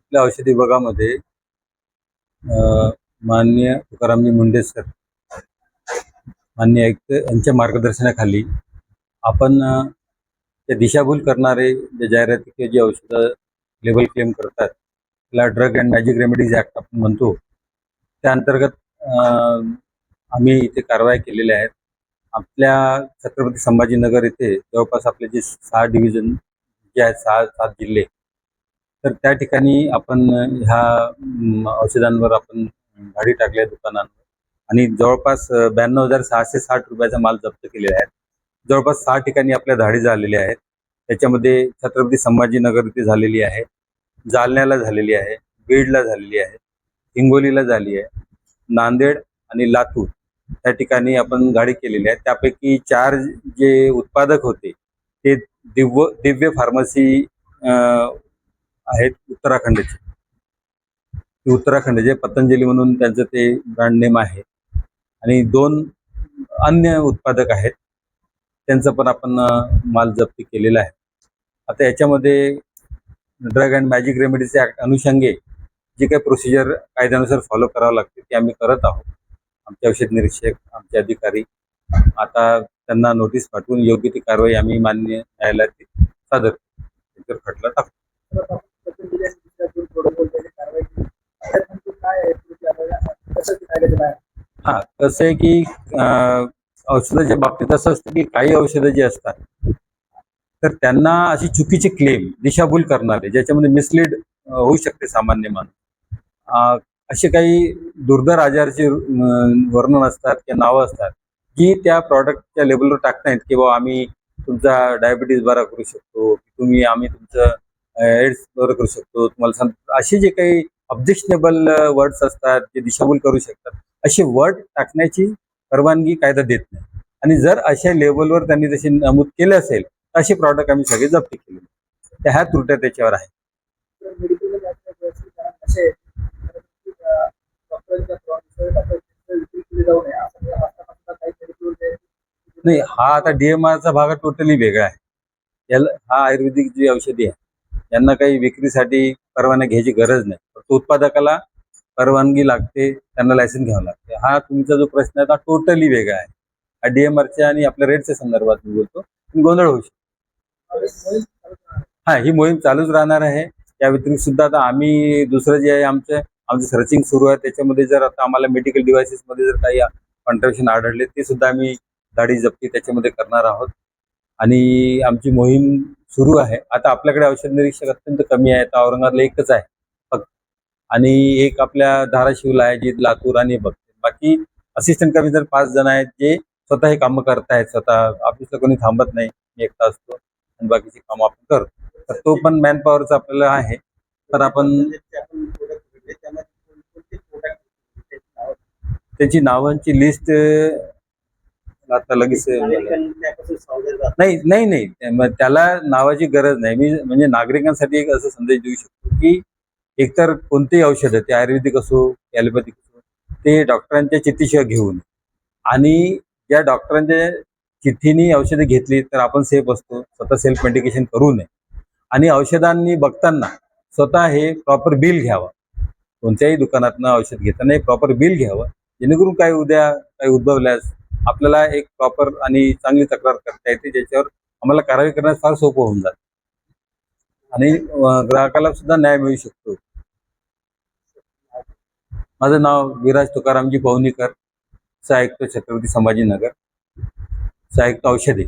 आपल्या औषधी विभागामध्ये माननीय तुकारामजी मुंडे सर, माननीय आयुक्त यांच्या मार्गदर्शनाखाली आपण ते दिशाभूल करणारे जे जाहिराती किंवा जी औषधं लेबल क्लेम करतात त्याला drug and magic remedies act आपण म्हणतो, त्या अंतर्गत आम्ही इथे कारवाई केलेल्या आहेत. आपल्या छत्रपती संभाजीनगर येथे जवळपास आपले जे 6 डिव्हिजन जे आहेत, 6-7 जिल्हे, तर त्या ठिकाणी आपण ह्या औषधांवर आपण धाडी टाकल्या दुकानांवर आणि जवळपास 92,660 रुपयाचा माल जप्त केलेला आहे. जवळपास 6 ठिकाणी आपल्या धाडी झालेल्या आहेत. त्याच्यामध्ये छत्रपती संभाजीनगर इथे झालेली आहे, जालन्याला झालेली आहे, बीडला झालेली आहे, हिंगोलीला झाली आहे, नांदेड आणि लातूर त्या ठिकाणी आपण गाडी केलेली आहे. त्यापैकी 4 जे उत्पादक होते ते दिव्य फार्मसी आहेत उत्तराखंडचे. उत्तराखंड जे पतंजली म्हणून त्यांचं ते ब्रँड नेम आहे, आणि 2 अन्य उत्पादक आहेत त्यांचं पण आपण माल जप्ती केलेला आहे. आता याच्यामध्ये ड्रग अँड मॅजिक रेमेडीचे अनुषंगे जी काही प्रोसिजर कायद्यानुसार फॉलो करावं लागते ते आम्ही करत आहोत. आमचे औषध निरीक्षक, आमचे अधिकारी आता त्यांना नोटीस पाठवून योग्य ती कारवाई आम्ही माननीय न्यायालयात सादर त्याच्यावर खटला टाकतो. हा, कसं आहे की औषधाच्या बाबतीत असं असतं की काही औषधं जी असतात तर त्यांना अशी चुकीचे क्लेम, दिशाभूल करणारे, ज्याच्यामध्ये मिसलीड होऊ शकते सामान्य माणूस, असे काही दुर्धर आजारचे वर्णन असतात किंवा नावं असतात की त्या प्रॉडक्टच्या लेबलवर टाकता येत की बाबा आम्ही तुमचा डायबिटीज बरा करू शकतो, आम्ही तुमचं एड्स बरं करू शकतो, तुम्हाला सांगतो. असे जे काही ऑब्जेक्शनेबल वर्ड्स असतात जे दिशाभूल करू शकतात, असे वर्ड टाकण्याची परवानगी कायदा देत नाही. आणि जर अशा लेबलवर त्यांनी तसे नमूद केले असेल तर असे प्रॉडक्ट आम्ही सगळे जप्त केले. त्या ह्या त्रुट्या त्याच्यावर आहेत. नाही, हा आता डीएमआरचा भाग टोटली वेगळा आहे. याला हा आयुर्वेदिक जी औषधी आहे यांना काही विक्रीसाठी परवाना घ्यायची गरज नाही, फक्त उत्पादकाला परवानगी लागते, त्यांना लायसन्स घ्यावं लागते. हा तुमचा जो प्रश्न आहे हा टोटली वेगळा आहे. हा डीएमआरच्या आणि आपल्या रेटच्या संदर्भात मी बोलतो, गोंधळ होऊ शकतो. हा, ही मोहीम चालूच राहणार आहे. या व्यतिरिक्त सुद्धा आता आम्ही दुसरं जे आहे आमचं सर्चिंग सुरू आहे. त्याच्यामध्ये जर आता आम्हाला मेडिकल डिव्हायसेस मध्ये जर काही कॉन्ट्रॅक्शन आढळले ते सुद्धा आम्ही दाढी जप्ती त्याच्यामध्ये करणार आहोत. आणि आमची मोहीम सुरू आहे. आता आपल्याकडे औषध निरीक्षक अत्यंत कमी आहे. आता औरंगाबादला एकच आहे फक्त, आणि एक आपल्या धाराशिवला आहे जी लातूर आणि बघते. बाकी असिस्टंट कमिशनर 5 जण आहेत जे स्वतः हे कामं करतायत. स्वतः ऑफिसला कोणी थांबत नाही, मी एकटा असतो आणि बाकीची कामं आपण करतो. तर तो पण मॅन पॉवरचा आपल्याला आहे. तर आपण त्याची नावांची लिस्ट आता लगेच नाही, त्याला नावाची गरज नाही. मी म्हणजे नागरिकांसाठी एक असं संदेश देऊ शकतो की एकतर कोणतेही औषध ते आयुर्वेदिक असो, ॲलोपॅथिक असो, ते डॉक्टरांच्या चिठ्ठीशिवाय घेऊन, आणि ज्या डॉक्टरांच्या चिठ्ठीने औषधं घेतली तर आपण सेफ असतो. स्वतः सेल्फ मेडिकेशन करू नये, आणि औषधांनी बघताना स्वतः हे प्रॉपर बिल घ्यावं. कोणत्याही दुकानातनं औषध घेताना प्रॉपर बिल घ्यावं, जेणेकरून काही उद्या काही उद्भवल्यास आपल्याला एक प्रॉपर आणि चांगली तक्रार करता येते, ज्याच्यावर आम्हाला कारवाई करण्यास फार सोपं होऊन जातं आणि ग्राहकाला सुद्धा न्याय मिळू शकतो. माझं नाव विराज तुकारामजी पवनीकर, सहाय्यक छत्रपती संभाजीनगर, सहाय्यक औषधी.